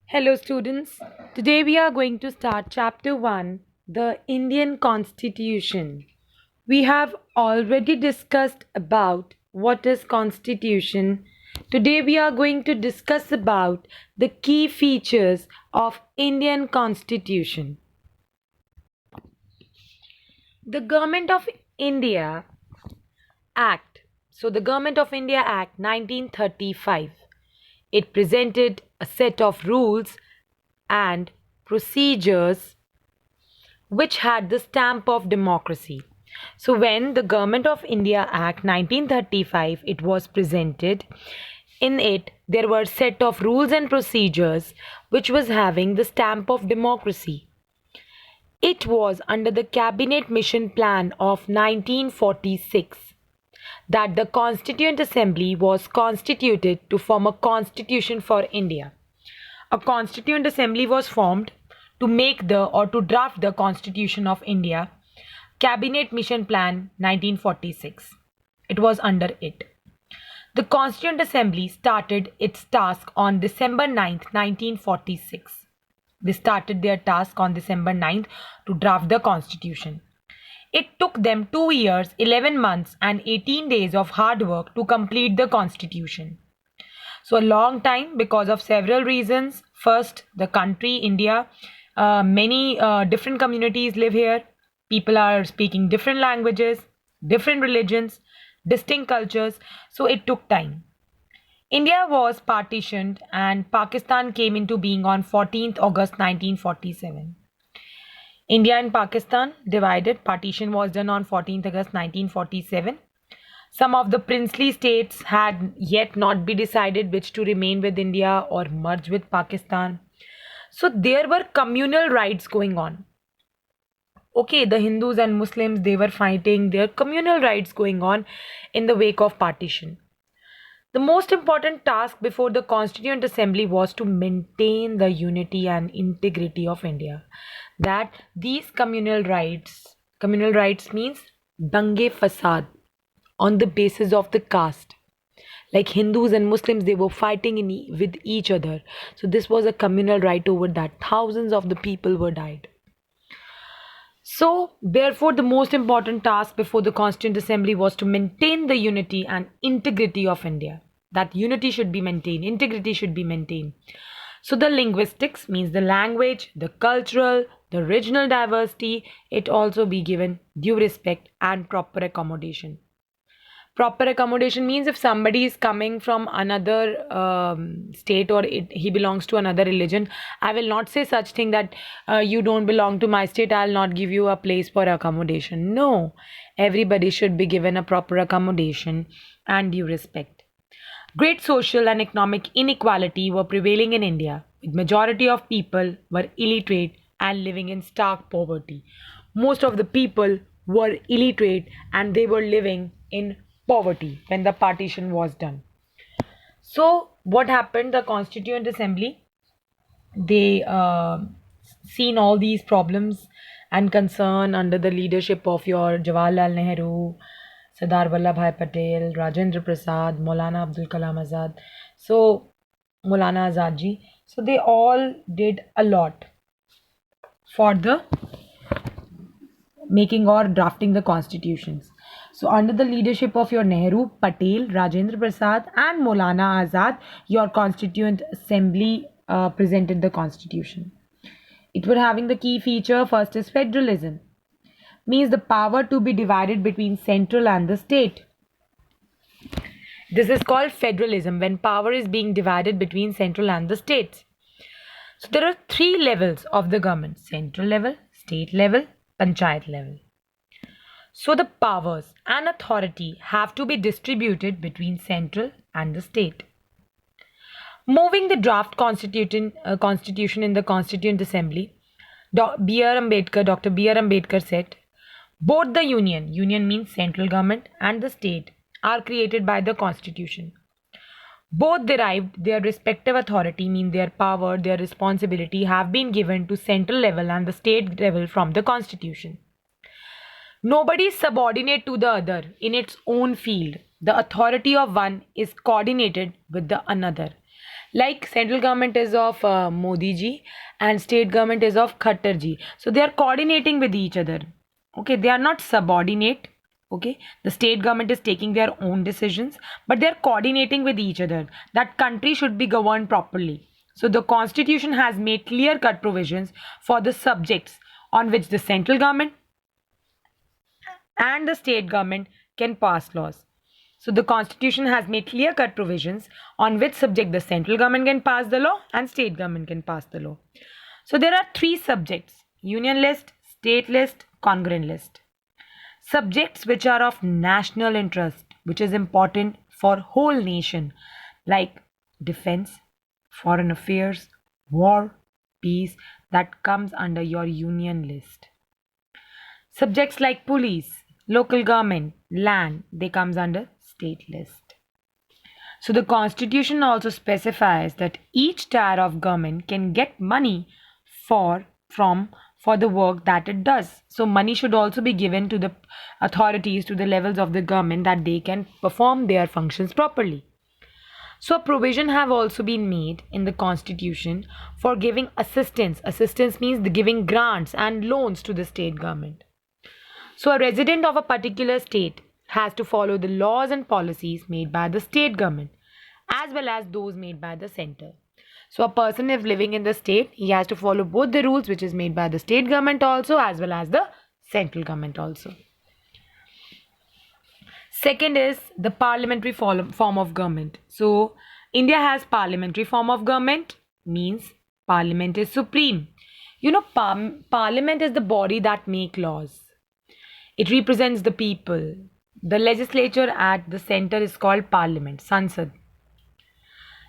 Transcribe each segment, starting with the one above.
Hello, students. Today we are going to start chapter 1, the Indian Constitution. We have already discussed about what is constitution. Today we are going to discuss about the key features of Indian Constitution. The Government of India Act. So the Government of India Act 1935. It presented a set of rules and procedures which had the stamp of democracy. So when the Government of India Act 1935 it was presented, in it there were set of rules and procedures which was having the stamp of democracy. It was under the Cabinet Mission Plan of 1946 that the Constituent Assembly was constituted to form a constitution for India. A Constituent Assembly was formed to make the or to draft the Constitution of India. Cabinet Mission Plan 1946. It was under it. The Constituent Assembly started its task on December 9th, 1946. They started their task on December 9th to draft the Constitution. It took them 2 years, 11 months, and 18 days of hard work to complete the Constitution. So, a long time because of several reasons. First, the country, India, many different communities live here. People are speaking different languages, different religions, distinct cultures. So, it took time. India was partitioned and Pakistan came into being on 14th August 1947. India and Pakistan divided. Partition was done on 14th August 1947. Some of the princely states had yet not be decided which to remain with India or merge with Pakistan. So there were communal rights going on. Okay, the Hindus and Muslims, they were fighting their communal rights going on in the wake of partition. The most important task before the Constituent Assembly was to maintain the unity and integrity of India. That these communal rights means dange fasad on the basis of the caste. Like Hindus and Muslims, they were fighting with each other. So this was a communal right over that. Thousands of the people were died. So, therefore, the most important task before the Constituent Assembly was to maintain the unity and integrity of India. That unity should be maintained, integrity should be maintained. So, the linguistics means the language, the cultural, the regional diversity, it also be given due respect and proper accommodation. Proper accommodation means if somebody is coming from another state or he belongs to another religion, I will not say such thing that you don't belong to my state, I'll not give you a place for accommodation. No, everybody should be given a proper accommodation and due respect. Great social and economic inequality were prevailing in India, with majority of people were illiterate and living in stark poverty. Most of the people were illiterate and they were living in poverty when the partition was done. So what happened? The Constituent Assembly, they seen all these problems and concern under the leadership of your Jawaharlal Nehru, Sardar Vallabhbhai Patel, Rajendra Prasad, Maulana Abdul Kalam Azad. So Maulana Azad ji. So they all did a lot for the making or drafting the constitutions. So, under the leadership of your Nehru, Patel, Rajendra Prasad, and Maulana Azad, your Constituent Assembly presented the constitution. It were having the key feature first is federalism, means the power to be divided between central and the state. This is called federalism when power is being divided between central and the states. So there are three levels of the government: central level, state level, panchayat level. So the powers and authority have to be distributed between central and the state. Moving the draft constitution in the Constituent Assembly, Dr. B.R. Ambedkar said, both the union means central government, and the state are created by the constitution. Both derived their respective authority, mean their power, their responsibility have been given to central level and the state level from the constitution. Nobody is subordinate to the other in its own field. The authority of one is coordinated with the another. Like central government is of Modi ji and state government is of Khattar ji. So they are coordinating with each other. Okay, they are not subordinate. Okay, the state government is taking their own decisions, but they are coordinating with each other. That country should be governed properly. So the constitution has made clear cut provisions for the subjects on which the central government and the state government can pass laws. So the constitution has made clear cut provisions on which subject the central government can pass the law and state government can pass the law. So there are three subjects: union list, state list, congruent list. Subjects which are of national interest, which is important for whole nation, like defense, foreign affairs, war, peace, that comes under your union list. Subjects like police, local government, land, they comes under state list. So the constitution also specifies that each tier of government can get money for the work that it does. So money should also be given to the authorities, to the levels of the government, that they can perform their functions properly. So a provision have also been made in the constitution for giving assistance. Assistance means the giving grants and loans to the state government. So a resident of a particular state has to follow the laws and policies made by the state government as well as those made by the center. So a person if living in the state, he has to follow both the rules which is made by the state government also as well as the central government also. Second is the parliamentary form of government. So India has parliamentary form of government, means parliament is supreme. You know, parliament is the body that make laws. It represents the people. The legislature at the center is called parliament, Sansad.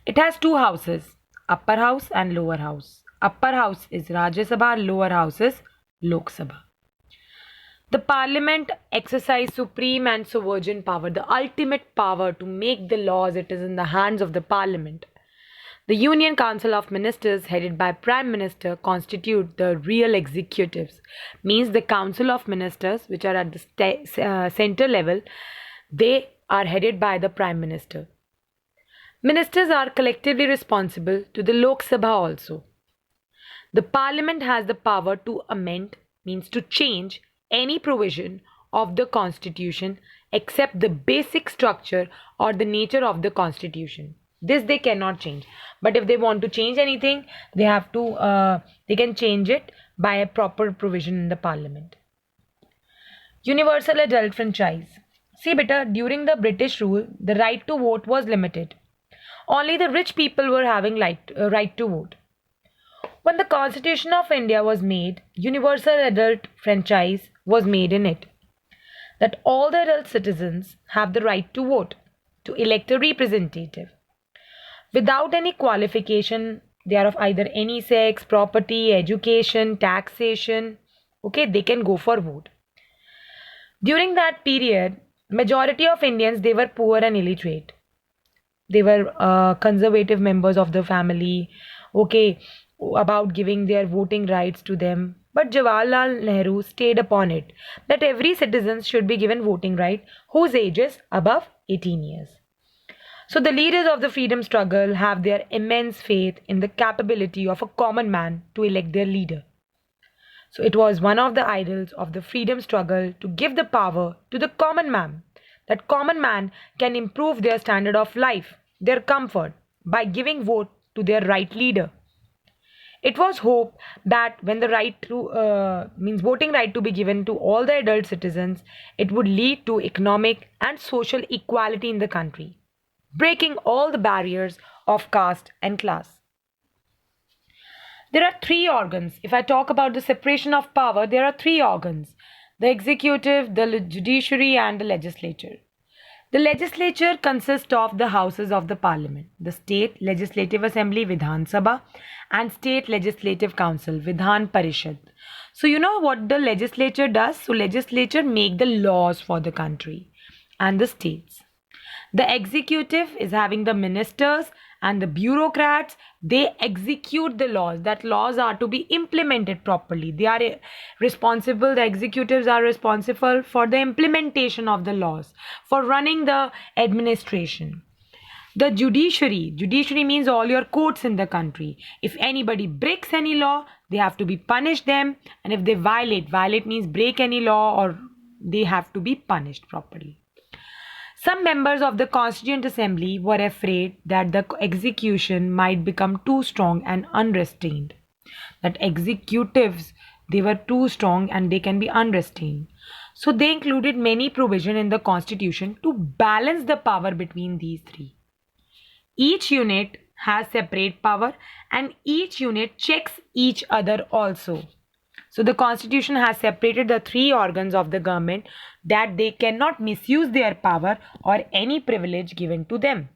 It has two houses, upper house and lower house. Upper house is Rajya Sabha, lower house is Lok Sabha. The parliament exercise supreme and sovereign power, the ultimate power to make the laws. It is in the hands of the parliament. The Union Council of Ministers headed by Prime Minister constitute the real executives, means the Council of Ministers which are at the center level, they are headed by the Prime Minister. Ministers are collectively responsible to the Lok Sabha also. The Parliament has the power to amend, means to change any provision of the Constitution except the basic structure or the nature of the Constitution. This they cannot change. But if they want to change anything, they have to, they can change it by a proper provision in the Parliament. Universal adult franchise. See, beta, during the British rule, the right to vote was limited. Only the rich people were having right to vote. When the Constitution of India was made, universal adult franchise was made in it. That all the adult citizens have the right to vote, to elect a representative. Without any qualification, they are of either any sex, property, education, taxation. Okay, they can go for vote. During that period, majority of Indians, they were poor and illiterate. They were conservative members of the family. Okay, about giving their voting rights to them. But Jawaharlal Nehru stayed upon it that every citizen should be given voting right whose age is above 18 years. So the leaders of the freedom struggle have their immense faith in the capability of a common man to elect their leader. So it was one of the idols of the freedom struggle to give the power to the common man. That common man can improve their standard of life, their comfort, by giving vote to their right leader. It was hoped that when the right to means voting right to be given to all the adult citizens, it would lead to economic and social equality in the country, breaking all the barriers of caste and class. There are three organs. If I talk about the separation of power, there are three organs: the executive, the judiciary, and the legislature. The legislature consists of the houses of the parliament, the state legislative assembly Vidhan Sabha and state legislative council Vidhan Parishad. So you know what the legislature does? So legislature make the laws for the country and the states. The executive is having the ministers and the bureaucrats. They execute the laws. That laws are to be implemented properly. They are responsible, the executives are responsible for the implementation of the laws, for running the administration. The judiciary means all your courts in the country. If anybody breaks any law, they have to be punished them, and if they violate means break any law, or they have to be punished properly. Some members of the Constituent Assembly were afraid that the execution might become too strong and unrestrained. That executives, they were too strong and they can be unrestrained. So they included many provisions in the Constitution to balance the power between these three. Each unit has separate power and each unit checks each other also. So the Constitution has separated the three organs of the government that they cannot misuse their power or any privilege given to them.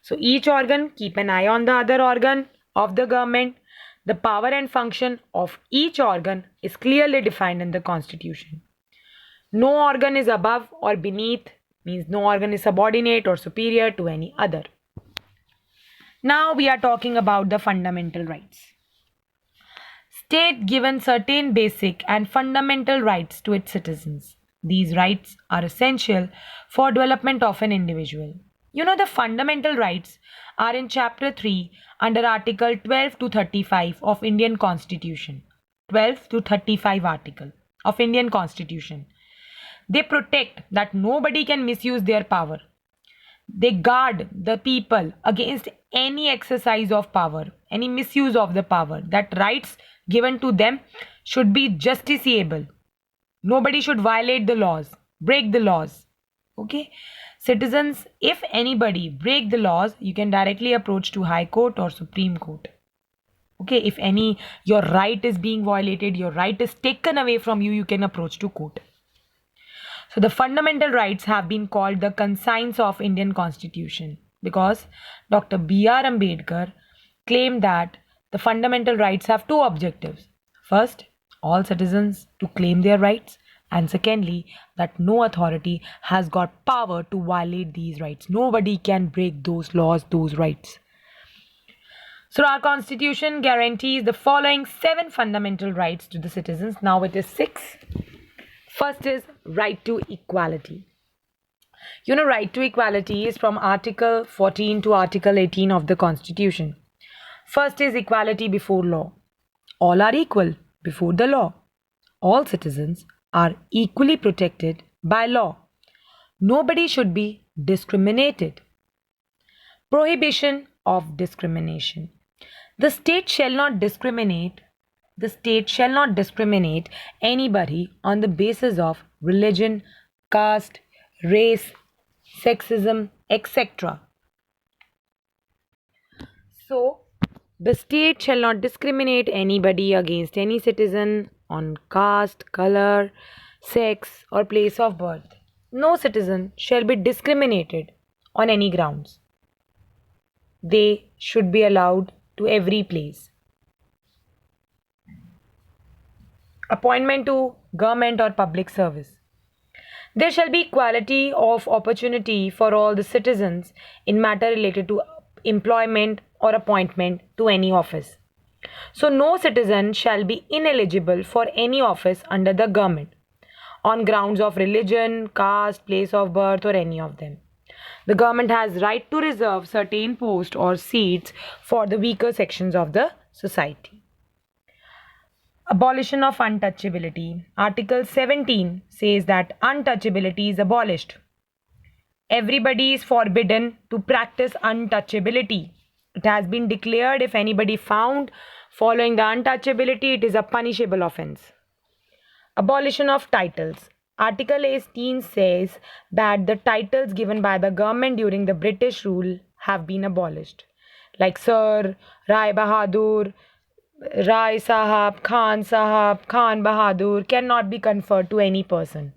So each organ keep an eye on the other organ of the government. The power and function of each organ is clearly defined in the Constitution. No organ is above or beneath, means no organ is subordinate or superior to any other. Now we are talking about the fundamental rights. State given certain basic and fundamental rights to its citizens. These rights are essential for development of an individual. You know, the fundamental rights are in chapter 3 under article 12 to 35 of Indian Constitution. 12 to 35 article of Indian Constitution. They protect that nobody can misuse their power. They guard the people against any exercise of power, any misuse of the power. That rights given to them should be justiciable. Nobody should violate the laws, break the laws. Okay? Citizens, if anybody break the laws, you can directly approach to High Court or Supreme Court. Okay, if your right is being violated, your right is taken away from you, you can approach to court. So the fundamental rights have been called the conscience of Indian Constitution because Dr. B.R. Ambedkar claimed that the fundamental rights have two objectives. First, all citizens to claim their rights, and secondly, that no authority has got power to violate these rights. Nobody can break those laws, those rights. So our Constitution guarantees the following 7 fundamental rights to the citizens. Now it is 6. First is right to equality. You know, right to equality is from Article 14 to Article 18 of the Constitution. First is equality before law. All are equal before the law. All citizens are equally protected by law. Nobody should be discriminated. Prohibition of discrimination. The state shall not discriminate anybody on the basis of religion, caste, race, sexism, etc. So, the state shall not discriminate anybody against any citizen on caste, color, sex, or place of birth. No citizen shall be discriminated on any grounds. They should be allowed to every place. Appointment to government or public service. There shall be equality of opportunity for all the citizens in matter related to employment or appointment to any office. So no citizen shall be ineligible for any office under the government on grounds of religion, caste, place of birth, or any of them. The government has right to reserve certain posts or seats for the weaker sections of the society. Abolition of untouchability. Article 17 says that untouchability is abolished. Everybody is forbidden to practice untouchability. It has been declared if anybody found following the untouchability, it is a punishable offense. Abolition of titles. Article 18 says that the titles given by the government during the British rule have been abolished, like Sir, Rai Bahadur, Rai Sahab, Khan Bahadur cannot be conferred to any person.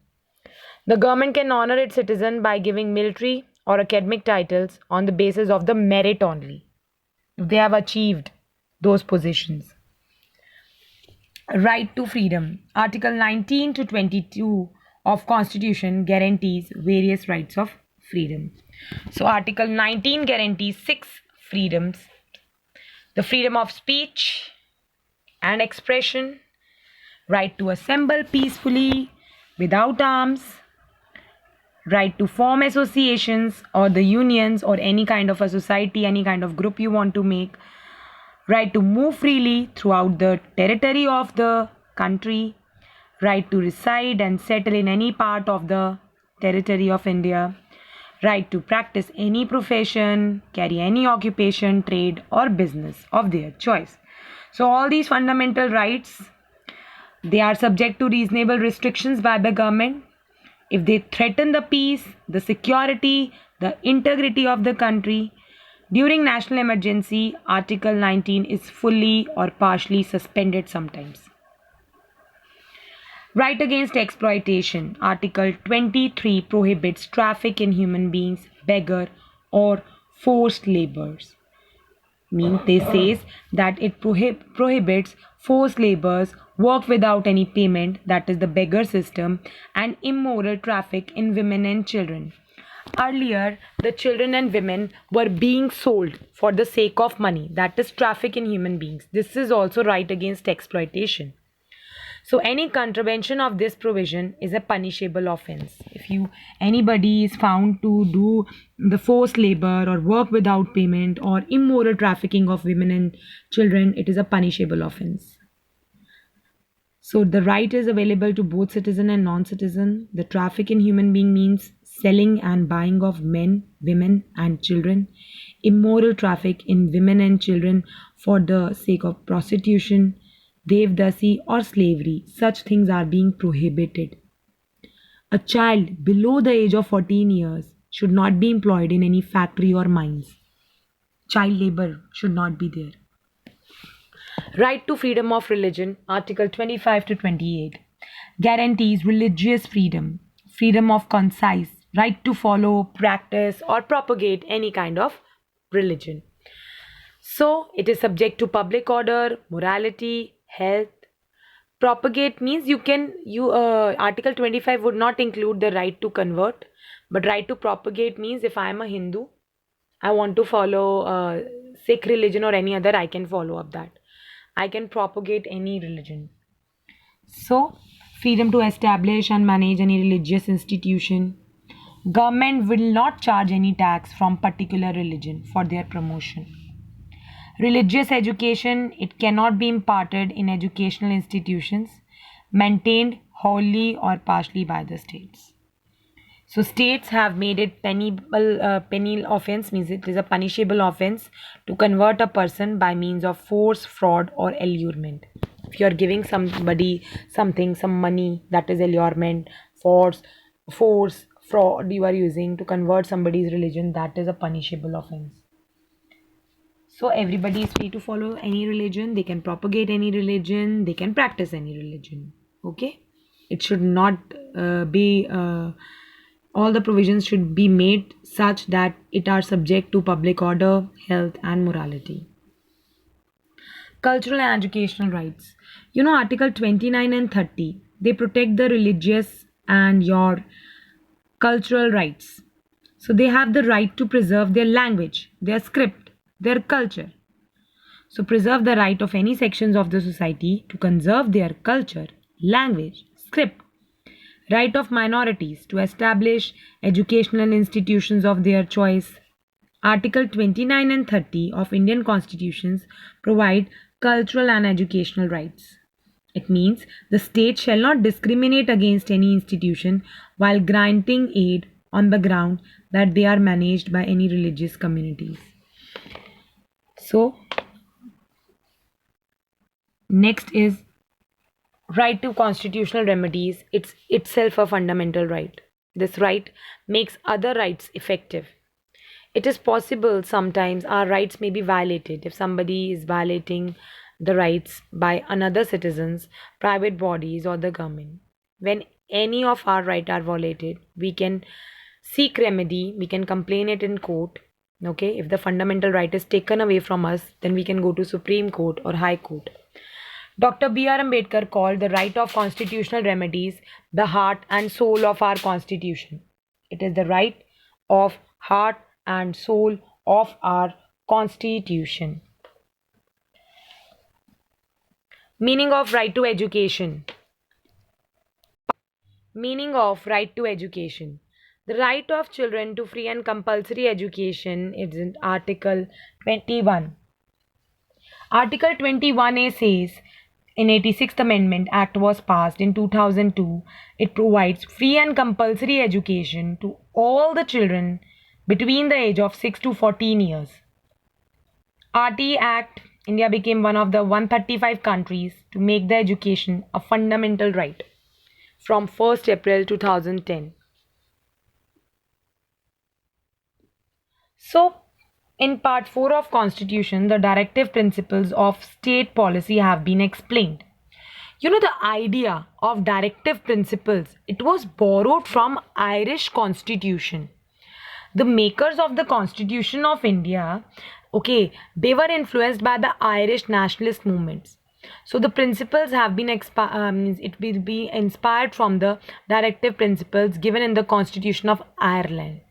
The government can honor its citizen by giving military or academic titles on the basis of the merit only, if they have achieved those positions. Right to freedom. Article 19 to 22 of Constitution guarantees various rights of freedom. So Article 19 guarantees 6 freedoms. The freedom of speech and expression, right to assemble peacefully without arms, right to form associations or the unions or any kind of a society, any kind of group you want to make, right to move freely throughout the territory of the country, right to reside and settle in any part of the territory of India, right to practice any profession, carry any occupation, trade, or business of their choice. So, all these fundamental rights, they are subject to reasonable restrictions by the government. If they threaten the peace, the security, the integrity of the country, during national emergency, Article 19 is fully or partially suspended sometimes. Right against exploitation. Article 23 prohibits traffic in human beings, beggar, or forced labors. Means they says that it prohibits forced labors, work without any payment, that is the beggar system, and immoral traffic in women and children. Earlier, the children and women were being sold for the sake of money, that is traffic in human beings. This is also right against exploitation. So any contravention of this provision is a punishable offense. If anybody is found to do the forced labor or work without payment or immoral trafficking of women and children, it is a punishable offense. So the right is available to both citizen and non-citizen. The traffic in human being means selling and buying of men, women and children. Immoral traffic in women and children for the sake of prostitution, devdasi or slavery. Such things are being prohibited. A child below the age of 14 years should not be employed in any factory or mines. Child labor should not be there. Right to freedom of religion, Article 25 to 28, guarantees religious freedom, freedom of conscience, right to follow, practice, or propagate any kind of religion. So, it is subject to public order, morality, health. Propagate means Article 25 would not include the right to convert, but right to propagate means if I am a Hindu, I want to follow Sikh religion or any other, I can follow up that. I can propagate any religion. So, freedom to establish and manage any religious institution. Government will not charge any tax from particular religion for their promotion. Religious education, it cannot be imparted in educational institutions maintained wholly or partially by the states. So states have made it penal offense, means it is a punishable offense to convert a person by means of force, fraud, or allurement. If you are giving somebody something, some money, that is allurement, force, fraud you are using to convert somebody's religion, that is a punishable offense. So everybody is free to follow any religion, they can propagate any religion, they can practice any religion. Okay? It should not be all the provisions should be made such that it are subject to public order, health and morality. Cultural and educational rights. Article 29 and 30, they protect the religious and your cultural rights. So they have the right to preserve their language, their script, their culture. So preserve the right of any sections of the society to conserve their culture, language, script. Right of minorities to establish educational institutions of their choice. Article 29 and 30 of Indian constitutions provide cultural and educational rights. It means the state shall not discriminate against any institution while granting aid on the ground that they are managed by any religious communities. So, next is right to constitutional remedies. It's itself a fundamental right. This right makes other rights effective. It is possible sometimes our rights may be violated if somebody is violating the rights by another citizens, private bodies or the government. When any of our rights are violated, we can seek remedy, we can complain it in court. Okay, if the fundamental right is taken away from us, then we can go to Supreme Court or High Court. Dr. B.R. Ambedkar called the right of constitutional remedies the heart and soul of our constitution. It is the right of heart and soul of our constitution. Meaning of right to education. Meaning of right to education. The right of children to free and compulsory education is in Article 21. Article 21A says in 86th Amendment Act was passed in 2002. It provides free and compulsory education to all the children between the age of 6 to 14 years. RT Act, India became one of the 135 countries to make the education a fundamental right from 1st April 2010. So, in part 4 of Constitution, the directive principles of state policy have been explained. You know, the idea of directive principles, it was borrowed from Irish Constitution. The makers of the Constitution of India, okay, they were influenced by the Irish nationalist movements. So the principles have been it will be inspired from the directive principles given in the Constitution of Ireland,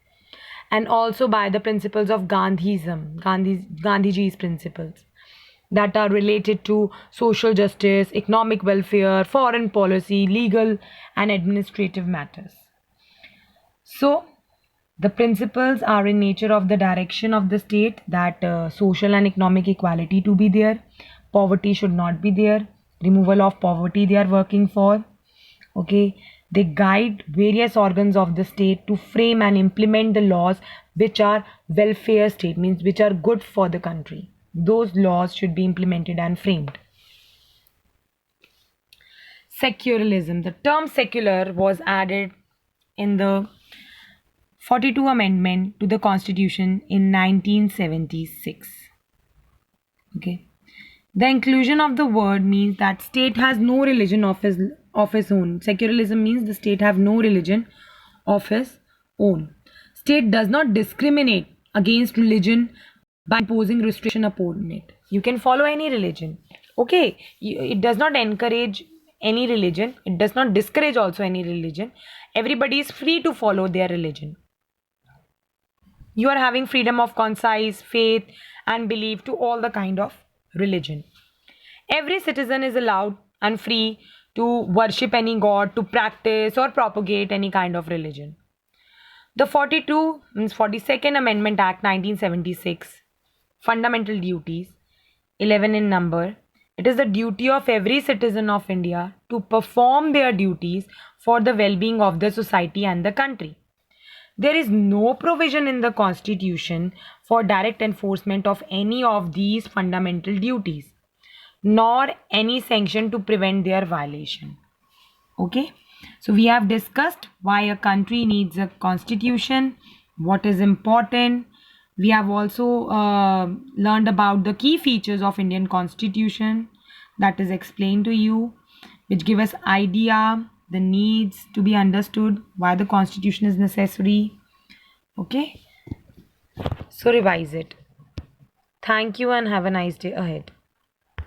and also by the principles of Gandhism, Gandhiji's principles that are related to social justice, economic welfare, foreign policy, legal and administrative matters. So, the principles are in nature of the direction of the state that social and economic equality to be there, poverty should not be there, removal of poverty they are working for. Okay, they guide various organs of the state to frame and implement the laws which are welfare state, means which are good for the country. Those laws should be implemented and framed. Secularism. The term secular was added in the 42 Amendment to the Constitution in 1976. Okay. The inclusion of the word means that state has no religion of its own. Secularism means the state have no religion of its own. State does not discriminate against religion by imposing restriction upon it. You can follow any religion. Okay. It does not encourage any religion. It does not discourage also any religion. Everybody is free to follow their religion. You are having freedom of conscience, faith and belief to all the kind of religion. Every citizen is allowed and free to worship any god, to practice or propagate any kind of religion. The 42nd Amendment Act 1976, fundamental duties, 11 in number. It is the duty of every citizen of India to perform their duties for the well-being of the society and the country. There is no provision in the Constitution for direct enforcement of any of these fundamental duties, nor any sanction to prevent their violation. Okay, so we have discussed why a country needs a constitution, what is important. We have also learned about the key features of Indian Constitution that is explained to you, which give us idea the needs to be understood, why the Constitution is necessary. Okay, so revise it. Thank you and have a nice day ahead.